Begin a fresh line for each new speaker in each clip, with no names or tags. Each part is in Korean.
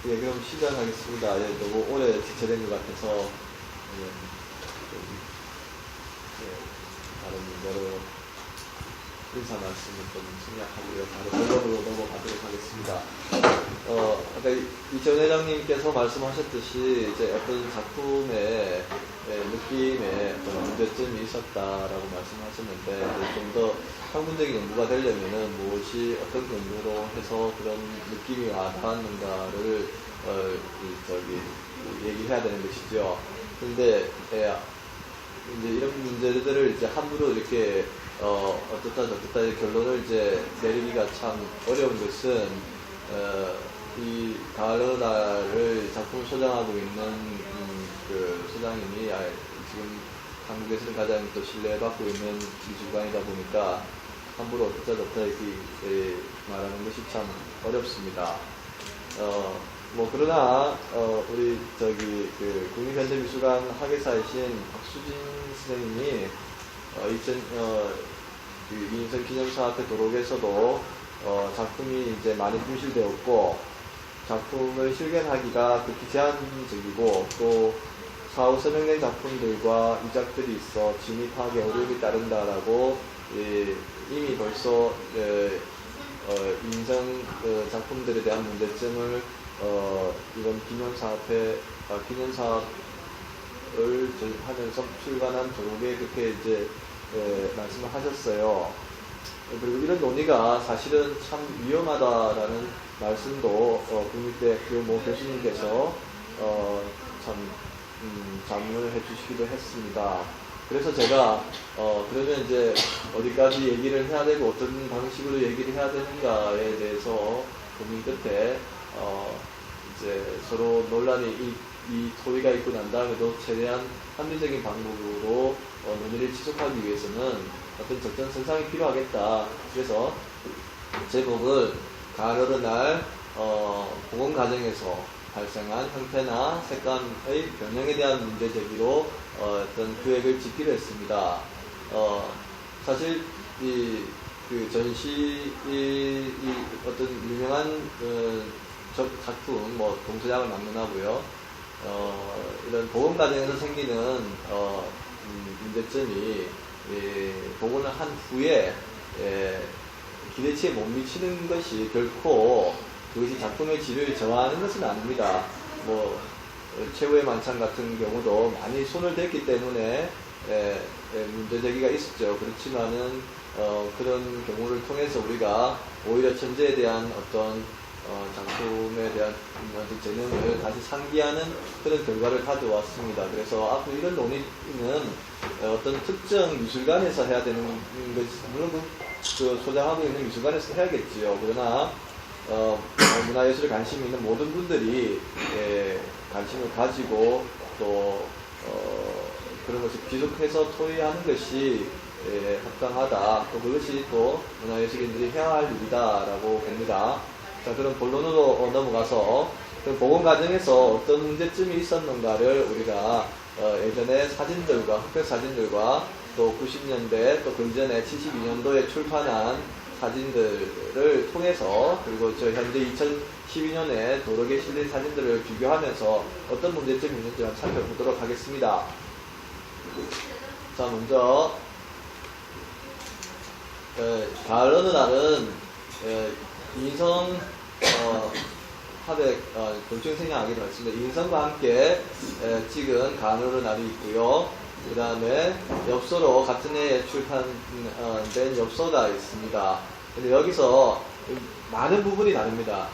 예, 그럼 시작하겠습니다. 예, 너무 오래 지체된 것 같아서, 다른 여러 인사 말씀을 좀 생략하고요. 바로 본론으로 넘어가도록 하겠습니다. 아까 이재원 회장님께서 말씀하셨듯이, 이제 어떤 작품의 느낌에 어떤 문제점이 있었다라고 말씀하셨는데, 좀 더 학문적인 연구가 되려면은 무엇이 어떤 근거로 해서 그런 느낌이 와닿았는가를, 얘기해야 되는 것이죠. 근데, 이제 이런 문제들을 이제 함부로 이렇게 어떻다 저떻다 결론을 이제 내리기가 참 어려운 것은 이 가르나를 작품을 소장하고 있는 그 소장님이 지금 한국에서는 가장 또 신뢰받고 있는 미술관이다 보니까 함부로 어떻다 저떻다 이렇게 말하는 것이 참 어렵습니다. 그러나, 우리, 그, 국립현대미술관 학예사이신 박수진 선생님이, 그 이인선 기념사 앞에 도록에서도, 작품이 이제 많이 분실되었고, 작품을 실견하기가 극히 제한적이고, 또, 사후 서명된 작품들과 이작들이 있어 진입하기 어려움이 따른다라고, 이미 벌써, 인성 작품들에 대한 문제점을 이번 기념사업을 하면서 출간한 도록에 그렇게 이제 말씀을 하셨어요. 그리고 이런 논의가 사실은 참 위험하다라는 말씀도 국립대학교 모 교수님께서 참 자문을 해주시기도 했습니다. 그래서 제가 그러면 이제 어디까지 얘기를 해야 되고 어떤 방식으로 얘기를 해야 되는가에 대해서 고민 끝에 이제 서로 논란이 이 토의가 있고 난 다음에도 최대한 합리적인 방법으로 논의를 지속하기 위해서는 어떤 적정선상이 필요하겠다. 그래서 제목을 가을 날 복원 과정에서 발생한 형태나 색감의 변형에 대한 문제 제기로 어떤 기획을 짓기로 했습니다. 사실 그 전시 어떤 유명한 작품, 동서양을 막론하고요. 이런 복원 과정에서 생기는 문제점이 복원을 한 후에 기대치에 못 미치는 것이 결코 그것이 작품의 질을 저하하는 것은 아닙니다. 최후의 만찬 같은 경우도 많이 손을 댔기 때문에 문제제기가 있었죠. 그렇지만은 그런 경우를 통해서 우리가 오히려 천재에 대한 어떤 작품에 대한 재능을 다시 상기하는 그런 결과를 가져왔습니다. 그래서 앞으로 이런 논의는 어떤 특정 미술관에서 해야 되는 것이 물론 그 소장하고 있는 미술관에서 해야겠지요. 그러나 문화예술에 관심이 있는 모든 분들이 관심을 가지고 또 그런 것을 지속해서 토의하는 것이 합당하다. 또 그것이 또 문화예술인들이 해야 할 일이다라고 봅니다. 자, 그럼 본론으로 넘어가서 복원 과정에서 어떤 문제점이 있었는가를 우리가 예전에 사진들과 흑백 사진들과 또 90년대 또 근전에 72년도에 출판한 사진들을 통해서 그리고 현재 2012년에 도록에 실린 사진들을 비교하면서 어떤 문제점이 있는지 한번 살펴보도록 하겠습니다. 자, 먼저 가을 어느 날은 인성 하백 본청 생략하기로 했습니다. 인성과 함께 찍은 가을 어느 날이 있고요. 그 다음에 엽서로 같은 해에 출판된 엽서가 있습니다. 근데 여기서 많은 부분이 다릅니다.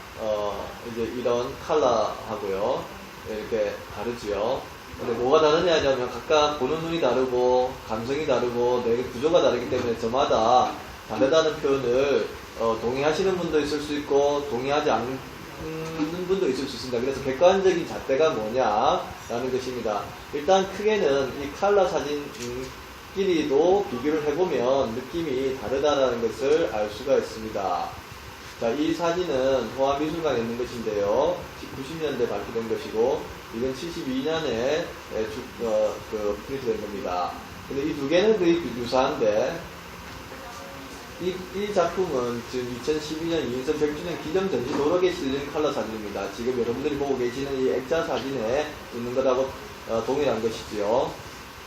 이제 이런 컬러하고요. 이렇게 다르지요. 근데 뭐가 다르냐 하면 각각 보는 눈이 다르고 감성이 다르고 내 구조가 다르기 때문에 저마다 다르다는 표현을 동의하시는 분도 있을 수 있고 동의하지 않는 분도 있을 수 있습니다. 그래서 객관적인 잣대가 뭐냐라는 것입니다. 일단 크게는 이 컬러 사진끼리도 비교를 해보면 느낌이 다르다는 것을 알 수가 있습니다. 자, 이 사진은 호암미술관에 있는 것인데요. 90년대 발표된 것이고 이건 72년에 프린트된 겁니다. 근데 이 두 개는 거의 유사한데 이 작품은 지금 2012년 이인선 100주년 기념 전시 도록에 실린 컬러 사진입니다. 지금 여러분들이 보고 계시는 이 액자 사진에 있는 것하고 동일한 것이지요.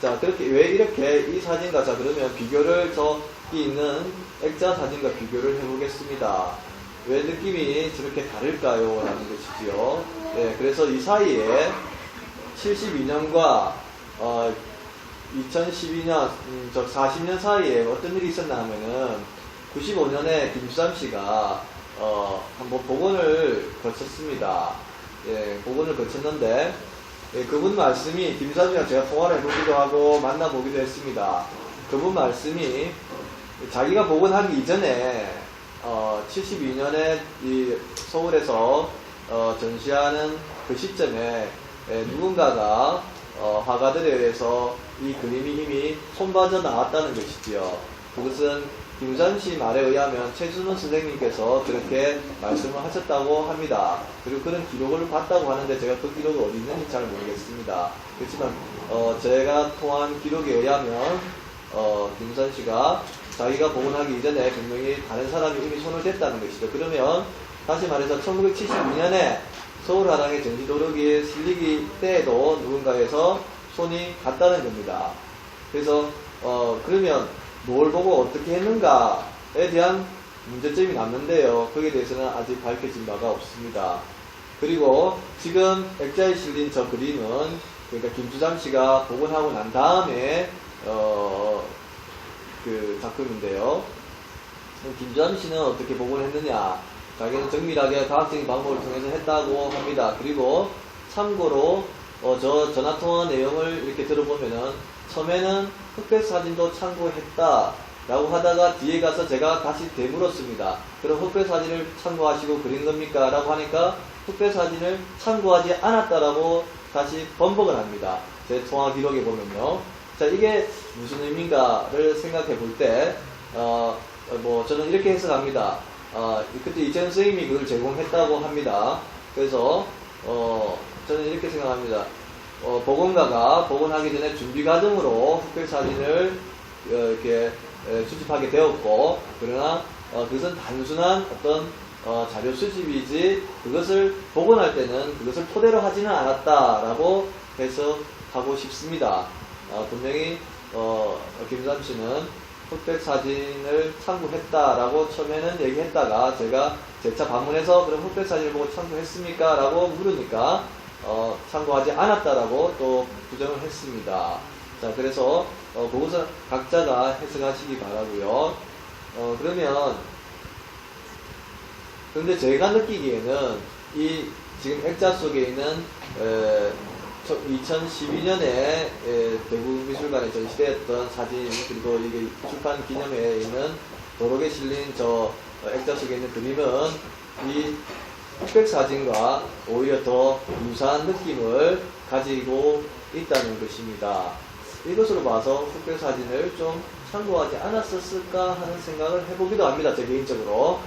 자, 그렇게 왜 이렇게 이 사진과, 자 그러면 비교를 저기 있는 액자 사진과 비교를 해보겠습니다. 왜 느낌이 저렇게 다를까요? 라는 것이지요. 네, 그래서 이 사이에 72년과 2012년, 40년 사이에 어떤 일이 있었나 하면은 95년에 김수삼 씨가 한번 복원을 거쳤습니다. 예, 복원을 거쳤는데, 예, 그분 말씀이, 김수삼 씨랑 제가 통화를 해보기도 하고 만나보기도 했습니다. 그분 말씀이 자기가 복원하기 이전에 72년에 이 서울에서 전시하는 그 시점에 누군가가 화가들에 의해서 이 그림이 이미 손봐져 나왔다는 것이지요. 그것은 김수삼 씨 말에 의하면 최순원 선생님께서 그렇게 말씀을 하셨다고 합니다. 그리고 그런 기록을 봤다고 하는데 제가 그 기록이 어디 있는지 잘 모르겠습니다. 그렇지만 제가 통한 기록에 의하면 김수삼 씨가 자기가 복원하기 이전에 분명히 다른 사람이 이미 손을 댔다는 것이죠. 그러면 다시 말해서 1972년에 서울화랑의 전시도록이 실리기 때에도 누군가에서 손이 갔다는 겁니다. 그래서 그러면 뭘 보고 어떻게 했는가에 대한 문제점이 남는데요. 거기에 대해서는 아직 밝혀진 바가 없습니다. 그리고 지금 액자에 실린 저 그림은, 그러니까 김수삼 씨가 복원하고 난 다음에 그 작품인데요. 김수삼 씨는 어떻게 복원했느냐? 자기는 정밀하게 과학적인 방법을 통해서 했다고 합니다. 그리고 참고로 저 전화통화 내용을 이렇게 들어보면은 처음에는 흑백 사진도 참고했다 라고 하다가 뒤에 가서 제가 다시 되물었습니다. 그럼 흑백 사진을 참고하시고 그린 겁니까? 라고 하니까 흑백 사진을 참고하지 않았다라고 다시 번복을 합니다. 제 통화 기록에 보면요. 자, 이게 무슨 의미인가를 생각해 볼 때 저는 이렇게 해석합니다. 그때 이재현 선생님이 그걸 제공했다고 합니다. 그래서 저는 이렇게 생각합니다. 복원가가 복원하기 전에 준비 과정으로 흑백 사진을 이렇게 수집하게 되었고, 그러나 그것은 단순한 어떤 자료 수집이지 그것을 복원할 때는 그것을 토대로 하지는 않았다라고 해석하고 싶습니다. 분명히 김수삼 씨는 흑백 사진을 참고했다라고 처음에는 얘기했다가 제가 재차 방문해서 그럼 흑백 사진을 보고 참고했습니까? 라고 물으니까 참고하지 않았다라고 또 부정을 했습니다. 자, 그래서 그것은 각자가 해석하시기 바라고요. 그런데 제가 느끼기에는 이 지금 액자 속에 있는 2012년에 대구미술관에 전시되었던 사진, 그리고 이게 출판 기념회에 있는 도록에 실린 저 액자 속에 있는 그림은 이 흑백 사진과 오히려 더 유사한 느낌을 가지고 있다는 것입니다. 이것으로 봐서 흑백 사진을 좀 참고하지 않았었을까 하는 생각을 해보기도 합니다. 제 개인적으로.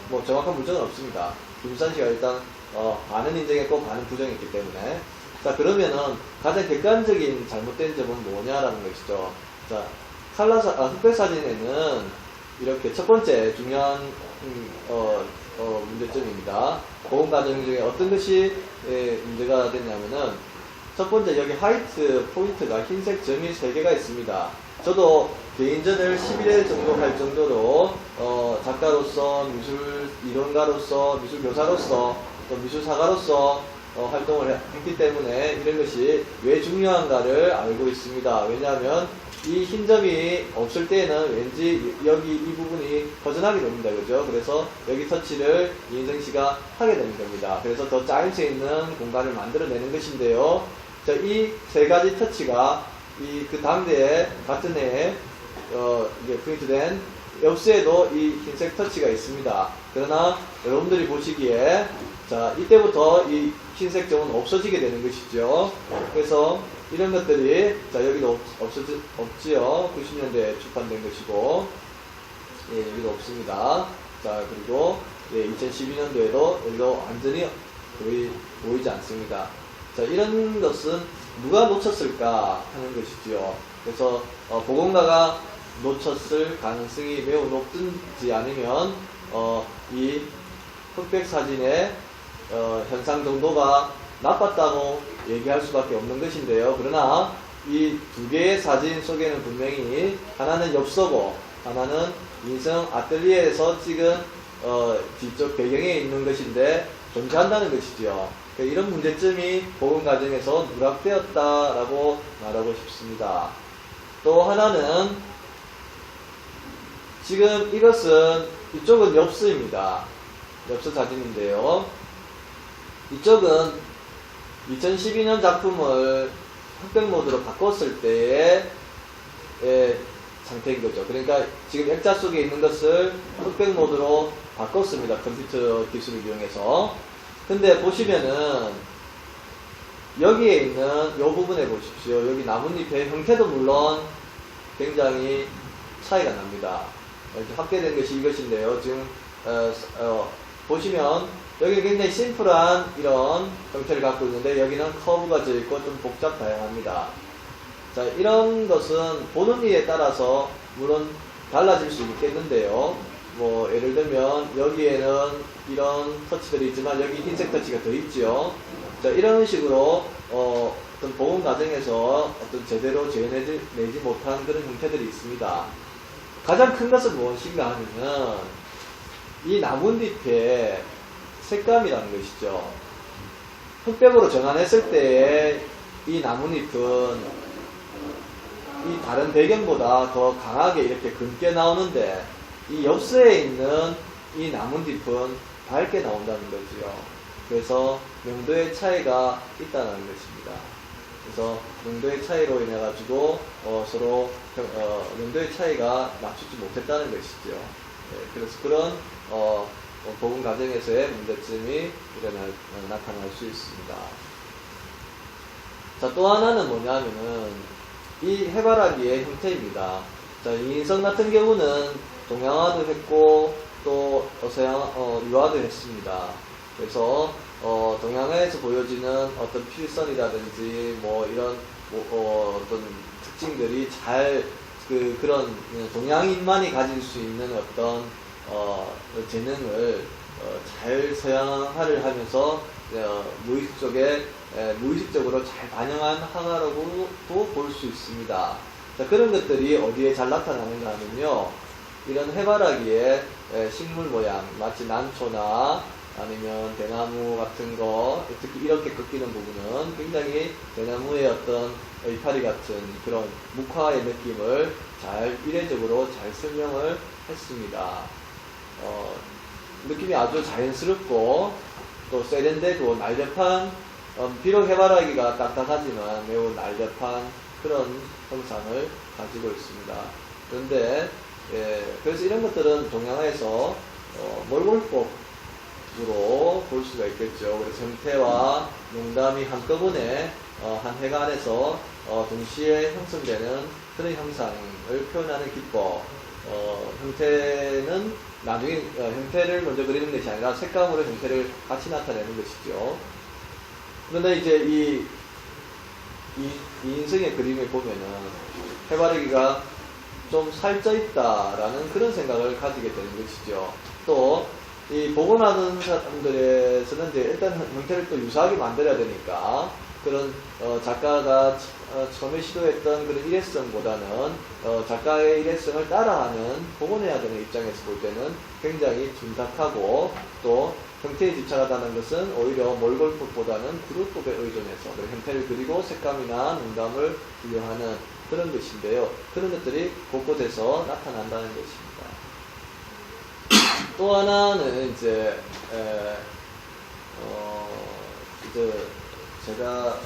뭐 정확한 물증은 없습니다. 김수삼 씨가 일단 반은 인정했고 반은 부정했기 때문에. 자, 그러면은 가장 객관적인 잘못된 점은 뭐냐라는 것이죠. 자, 흑백 사진에는 이렇게 첫 번째 중요한 문제점입니다. 복원 과정 중에 어떤 것이 문제가 됐냐면은, 첫 번째 여기 화이트 포인트가 흰색 점이 3개가 있습니다. 저도 개인전을 11회 정도 할 정도로 작가로서, 미술 이론가로서, 미술 교사로서, 또 미술사가로서 활동을 했기 때문에 이런 것이 왜 중요한가를 알고 있습니다. 왜냐하면 이 흰 점이 없을 때에는 왠지 여기 이 부분이 허전하게 됩니다. 그죠? 그래서 여기 터치를 이인성 씨가 하게 되는 겁니다. 그래서 더 짜임새 있는 공간을 만들어내는 것인데요. 자, 이 3가지 터치가 그 당대에 같은 해에 이게 프린트된 엽스에도 이 흰색 터치가 있습니다. 그러나 여러분들이 보시기에 자, 이때부터 이 흰색 점은 없어지게 되는 것이죠. 그래서 이런 것들이, 자, 여기도 없지요. 90년대에 출판된 것이고, 예, 여기도 없습니다. 자, 그리고, 예, 2012년도에도 여기도 완전히 거의 보이지 않습니다. 자, 이런 것은 누가 놓쳤을까 하는 것이지요. 그래서, 복원가가 놓쳤을 가능성이 매우 높든지 아니면 이 흑백 사진의 현상 정도가 나빴다고 얘기할 수밖에 없는 것인데요. 그러나 이 두 개의 사진 속에는 분명히 하나는 엽서고 하나는 인성 아틀리에에서 찍은 뒤쪽 배경에 있는 것인데 존재한다는 것이죠. 이런 문제점이 복원 과정에서 누락되었다라고 말하고 싶습니다. 또 하나는 지금 이것은 이쪽은 엽서입니다. 엽서 사진인데요. 이쪽은 2012년 작품을 흑백 모드로 바꿨을 때의 상태인 거죠. 그러니까 지금 액자 속에 있는 것을 흑백 모드로 바꿨습니다. 컴퓨터 기술을 이용해서. 근데 보시면은 여기에 있는 이 부분에 보십시오. 여기 나뭇잎의 형태도 물론 굉장히 차이가 납니다. 이렇게 합계된 것이 이것인데요. 지금 보시면 여기 굉장히 심플한 이런 형태를 갖고 있는데 여기는 커브가 져 있고 좀 복잡 다양합니다. 자, 이런 것은 보는 이에 따라서 물론 달라질 수 있겠는데요. 뭐 예를 들면 여기에는 이런 터치들이 있지만 여기 흰색 터치가 더 있지요. 자, 이런 식으로 어떤 복원 과정에서 어떤 제대로 재현내지 못한 그런 형태들이 있습니다. 가장 큰 것은 무엇인가 하면은 이 나뭇잎의 색감이라는 것이죠. 흑백으로 전환했을 때의 이 나뭇잎은 이 다른 배경보다 더 강하게 이렇게 굵게 나오는데 이 엽서에 있는 이 나뭇잎은 밝게 나온다는 거지요. 그래서 명도의 차이가 있다는 것입니다. 그래서 명도의 차이로 인해 가지고 서로 명도의 차이가 맞추지 못했다는 것이죠. 네, 그래서 그런 복원 과정에서의 문제점이 나타날 수 있습니다. 자, 또 하나는 뭐냐면은 이 해바라기의 형태입니다. 자, 이 인성 같은 경우는 동양화도 했고 또 유화도 했습니다. 그래서 동양화에서 보여지는 어떤 필선이라든지 뭐 이런 어떤 특징들이 잘 그런 동양인만이 가질 수 있는 어떤 재능을 잘 서양화를 하면서 무의식적으로 잘 반영한 하나라고도 볼 수 있습니다. 자, 그런 것들이 어디에 잘 나타나는가 하면요, 이런 해바라기의 식물 모양, 마치 난초나 아니면 대나무 같은 거, 특히 이렇게 꺾이는 부분은 굉장히 대나무의 어떤 이파리 같은 그런 묵화의 느낌을 잘 이례적으로 잘 설명을 했습니다. 느낌이 아주 자연스럽고 또 세련되고 날렵한, 비록 해바라기가 딱딱하지만 매우 날렵한 그런 형상을 가지고 있습니다. 그런데 그래서 이런 것들은 동양화에서 몰골법으로 볼 수가 있겠죠. 그래서 형태와 농담이 한꺼번에 한 해가 안에서 동시에 형성되는 그런 형상을 표현하는 기법. 형태는 나중에 형태를 먼저 그리는 것이 아니라 색감으로 형태를 같이 나타내는 것이죠. 그런데 이제 이 인성의 그림을 보면은 해바라기가 좀 살쪄 있다라는 그런 생각을 가지게 되는 것이죠. 또 이 복원하는 사람들에서는 이제 일단 형태를 또 유사하게 만들어야 되니까 그런 작가가 처음에 시도했던 그런 일회성보다는 작가의 일회성을 따라하는 복원해야 되는 입장에서 볼 때는 굉장히 둔탁하고 또 형태에 집착하다는 것은 오히려 몰골법보다는 구루법에 의존해서 형태를 그리고 색감이나 농담을 부여하는 그런 것인데요. 그런 것들이 곳곳에서 나타난다는 것입니다. 또 하나는 이제 제가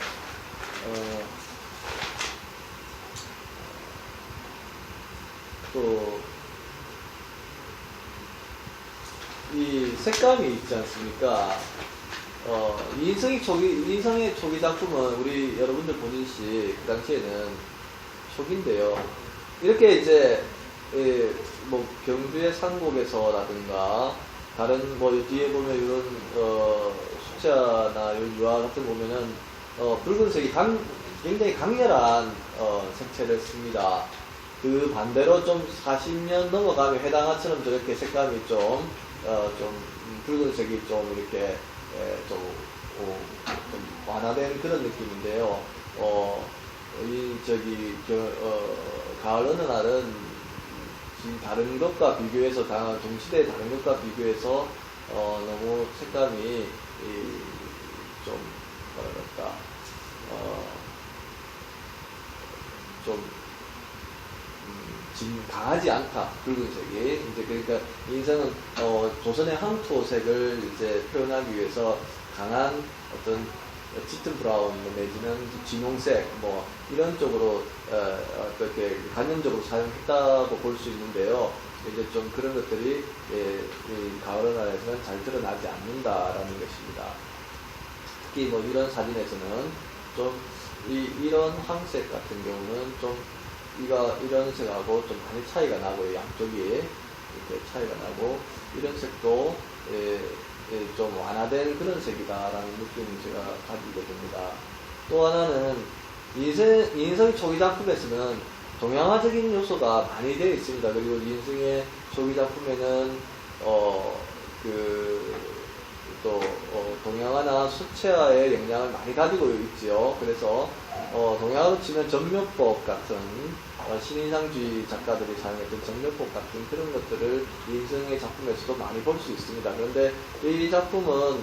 또 이 색감이 있지 않습니까? 인성의 초기 작품은 우리 여러분들 보듯이 그 당시에는 초기인데요. 이렇게 이제 뭐 경주의 산곡에서라든가 다른 뭐 뒤에 보면 이런 숫자나 유화 같은 거 보면은 붉은색이 굉장히 강렬한 색채를 씁니다. 그 반대로 좀 40년 넘어가면 해당화처럼 저렇게 색감이 좀 붉은색이 좀 이렇게 좀 완화된 그런 느낌인데요. 가을 어느 날은 지금 다른 것과 비교해서, 동시대의 다른 것과 비교해서, 너무 색감이, 좀, 뭐랄까, 좀, 지금 강하지 않다, 붉은색이. 이제 그러니까 인생은, 조선의 항토색을 이제 표현하기 위해서 강한 어떤 짙은 브라운 내지는 진홍색 뭐 이런 쪽으로 어떻게 관념적으로 사용했다고 볼 수 있는데요. 이제 좀 그런 것들이 이 가을 어느 날에서는 잘 드러나지 않는다라는 것입니다. 특히 뭐 이런 사진에서는 좀 이런 황색 같은 경우는 좀 이런 색하고 좀 많이 차이가 나고요. 양쪽이 이렇게 차이가 나고 이런 색도 좀 완화된 그런 색이다라는 느낌을 제가 가지게 됩니다. 또 하나는 이인성의 초기 작품에서는 동양화적인 요소가 많이 되어 있습니다. 그리고 이인성의 초기 작품에는 동양화나 수채화의 영향을 많이 가지고 있지요. 그래서 동양화로 치면 전묘법 같은 신인상주의 작가들이 사용했던 전묘법 같은 그런 것들을 이인성의 작품에서도 많이 볼 수 있습니다. 그런데 이 작품은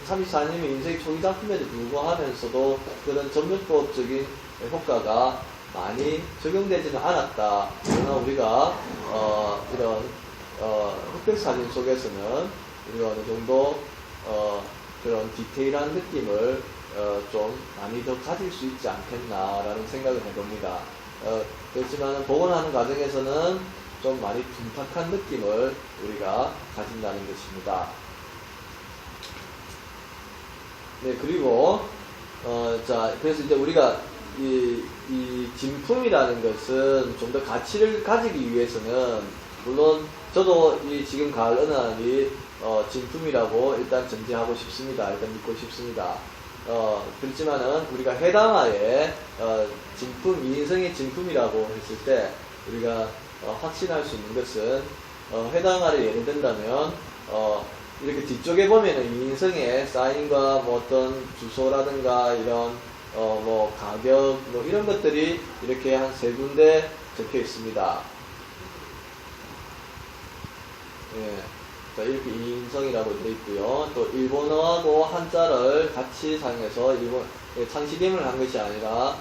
34년의 인생의 초기 작품에도 불구하면서도 그런 전묘법적인 효과가 많이 적용되지는 않았다. 그러나 우리가 이런 흑백사진 속에서는 우리가 어느 정도 그런 디테일한 느낌을 좀 많이 더 가질 수 있지 않겠나라는 생각을 해봅니다. 그렇지만 복원하는 과정에서는 좀 많이 둔탁한 느낌을 우리가 가진다는 것입니다. 네, 그리고 그래서 이제 우리가 이 진품이라는 것은 좀 더 가치를 가지기 위해서는, 물론 저도 이 지금 가을 어느 날이 진품이라고 일단 전제하고 싶습니다. 일단 믿고 싶습니다. 그렇지만은 우리가 해당화의 진품, 이인성의 진품이라고 했을 때 우리가 확신할 수 있는 것은 해당화를 예를 든다면 이렇게 뒤쪽에 보면은 이인성의 사인과 뭐 어떤 주소라든가 이런 뭐 가격 뭐 이런 것들이 이렇게 한 3군데 적혀 있습니다. 예. 자, 이렇게 이인성이라고 되어 있고요. 또 일본어하고 한자를 같이 사용해서 창시림을 한 것이 아니라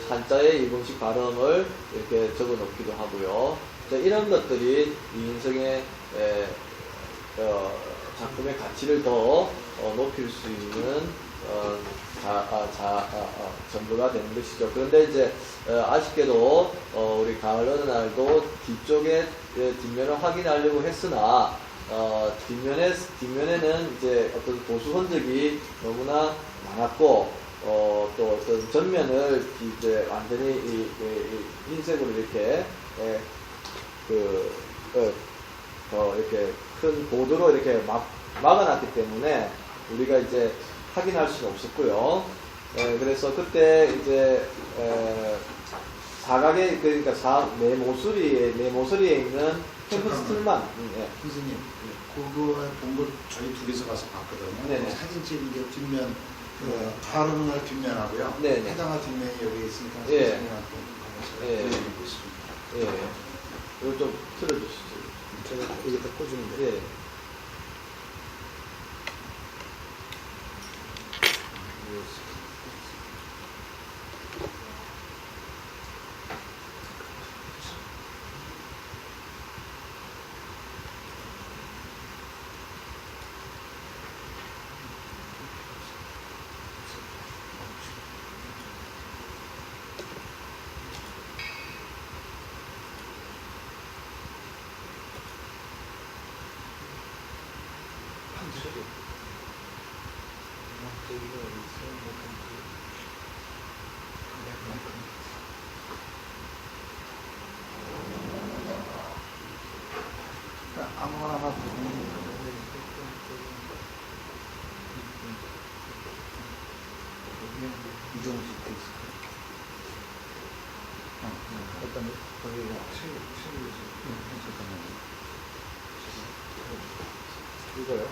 한자의 일본식 발음을 이렇게 적어 놓기도 하고요. 자, 이런 것들이 이인성의 작품의 가치를 더 높일 수 있는 전부가 되는 것이죠. 그런데 이제 아쉽게도 우리 가을 어느 날도 뒤쪽에 뒷면을 확인하려고 했으나 뒷면에는 이제 어떤 보수 흔적이 너무나 많았고 또 어떤 전면을 이제 완전히 흰색으로 이렇게 이렇게 큰 보드로 이렇게 막아놨기 때문에 우리가 이제 확인할 수는 없었고요. 그래서 그때 이제 사각의 그러니까 네모서리에 있는 캠퍼스툴만.
선생님, 그거 본 거 저희 둘이서 가서 봤거든요.
네네.
사진 찍은 게 뒷면, 가을 어느 날 뒷면하고요.
네네.
해당화 뒷면이 여기 있으니까
예.
선생님한테 가서
예.
보여드리고 있습니다.
예. 이거 좀 틀어주시죠.
제가 여기다 꽂으면 돼요.
예.
아무거나 하나 보면 이정식 돼 있을 거예요. 어떤 거기가 잠깐만요.
이거요?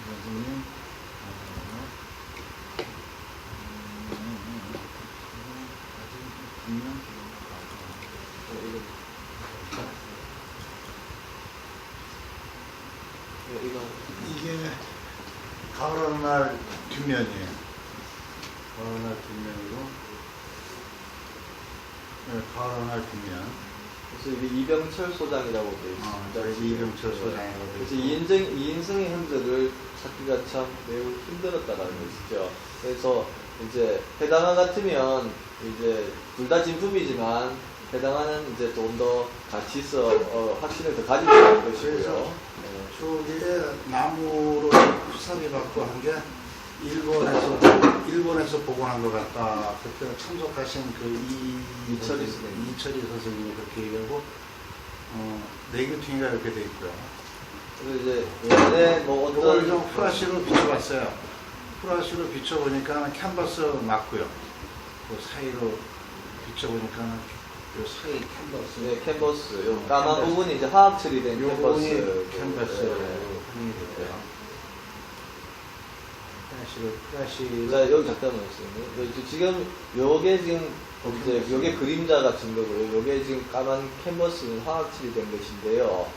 선생님,
이거
이게 가을 어느 날 뒷면이에요. 가을 어느 날 뒷면이고, 네, 가을 어느 날 뒷면.
그래서 이게 이병철 소장이라고 되어 있습니다.
저희 이병철 소장이라고 되어
그래서
있고.
이인승의 흔적을 찾기가 참 매우 힘들었다라는 것이죠. 그래서 이제 해당화 같으면 이제 둘 다 진품이지만 해당화는 이제 좀 더 가치 있어 확신을 더 가지고 있는 것이고요.
그래서 저기에 나무로 수사비 받고 한 게 일본에서 복원한 것 같다. 그때 참석하신
이철희 선생님.
이철희 선생님이 그렇게 얘기하고 네이거팅이가 이렇게 돼 있고요.
그래서 이제 예전에 뭐
이걸
어떤
좀 프라시로 비춰봤어요. 프라시로 비춰보니까 캔버스 맞고요. 그 사이로 비춰보니까 요 사이 캔버스.
네, 캔버스 요 까만
캔버스.
부분이 이제 화학 처리된
요 부분이
캔버스
캔버스로
네.
확인이 됐고요. 프라시.
자, 여기 잠깐만 있어요. 지금 요게 지금 이제 요게 그림자 같은 거고요. 요게 지금 까만 캔버스는 화학 처리된 것인데요.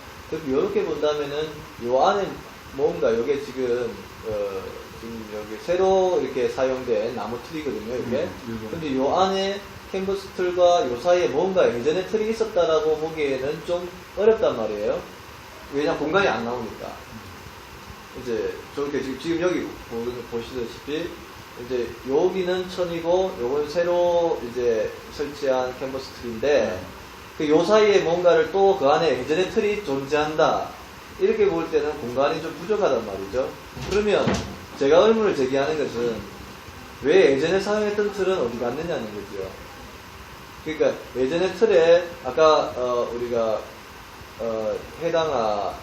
이렇게 본다면은 요 안에 뭔가 요게 지금 지금 여기 새로 이렇게 사용된 나무 틀이거든요. 이게. 근데 요 안에 캔버스 틀과 요 사이에 뭔가 예전에 틀이 있었다라고 보기에는 좀 어렵단 말이에요. 왜냐면 공간이 안 나오니까. 이제 저렇게 지금 여기 보시다시피 이제 여기는 천이고 요건 새로 이제 설치한 캔버스 틀인데 그 요 사이에 뭔가를 또 그 안에 예전에 틀이 존재한다 이렇게 볼 때는 공간이 좀 부족하단 말이죠. 그러면 제가 의문을 제기하는 것은 왜 예전에 사용했던 틀은 어디 갔느냐는 거죠. 그러니까 예전에 틀에 아까 우리가 해당화에서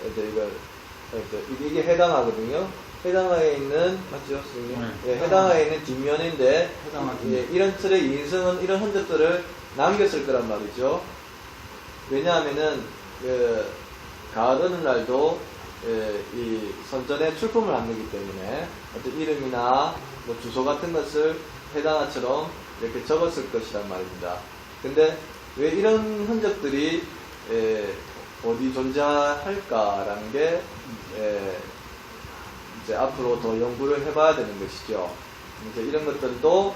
이제 이게 해당하거든요. 해당하에 있는 맞죠, 선생님?
네.
예, 해당하에 있는 뒷면인데
해당하
예, 이런 틀의 인승은 이런 흔적들을 남겼을 거란 말이죠. 왜냐하면은 가을 어느 날도 이 선전에 출품을 안 내기 때문에 어떤 이름이나 뭐 주소 같은 것을 해당화처럼 이렇게 적었을 것이란 말입니다. 근데 왜 이런 흔적들이 어디 존재할까라는 게 이제 앞으로 더 연구를 해봐야 되는 것이죠. 이제 이런 것들도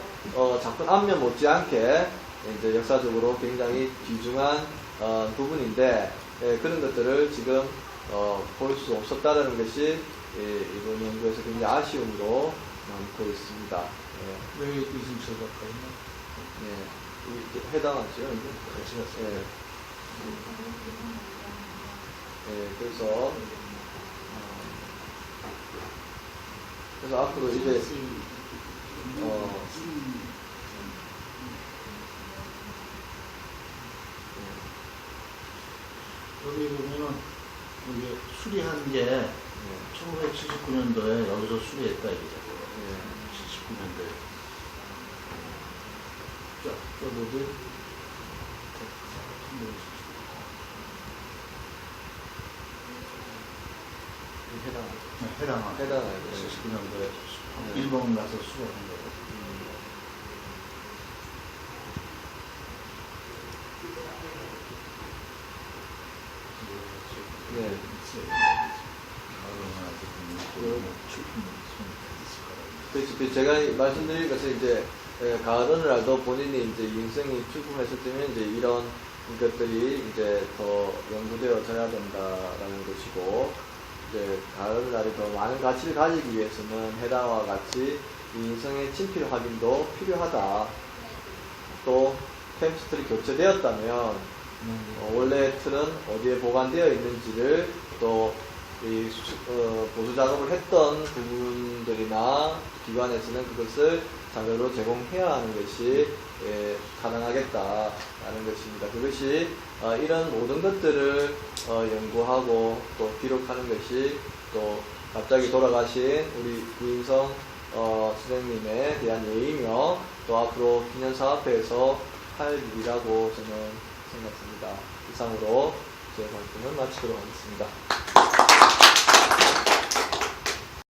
작품 앞면 못지않게 이제 역사적으로 굉장히 귀중한 부분인데 그런 것들을 지금 볼 수 없었다라는 것이 이번 연구에서 굉장히 아쉬움으로 남고 있습니다.
왜 이승철 작가님?
이게 해당하죠.
같이 갔어요.
그래서 앞으로 이제
여기 보면은 이게 수리한 게 1979년도에 여기서 수리했다 이게. 79년도에. 자, 뭐지? 해당하.
해당하죠.
79년도에 일본 가서 수리한 거예요.
네. 그렇지. 제가 말씀드린 것은 이제 가을 어느 날도 본인이 이제 인생이 출품했을 때면 이제 이런 것들이 이제 더 연구되어져야 된다라는 것이고 이제 가을 어느 날이 더 많은 가치를 가지기 위해서는 해당과 같이 이 인생의 친필 확인도 필요하다. 또 캔버스틀이 교체되었다면 원래 틀은 어디에 보관되어 있는지를 또 이 보수 작업을 했던 부분들이나 기관에서는 그것을 자료로 제공해야 하는 것이 가능하겠다라는 것입니다. 그것이 이런 모든 것들을 연구하고 또 기록하는 것이 또 갑자기 돌아가신 우리 이인성 선생님에 대한 예의며 또 앞으로 기념사업회에서 할 일이라고 저는 생각합니다. 이상으로 제 말씀을 마치도록 하겠습니다.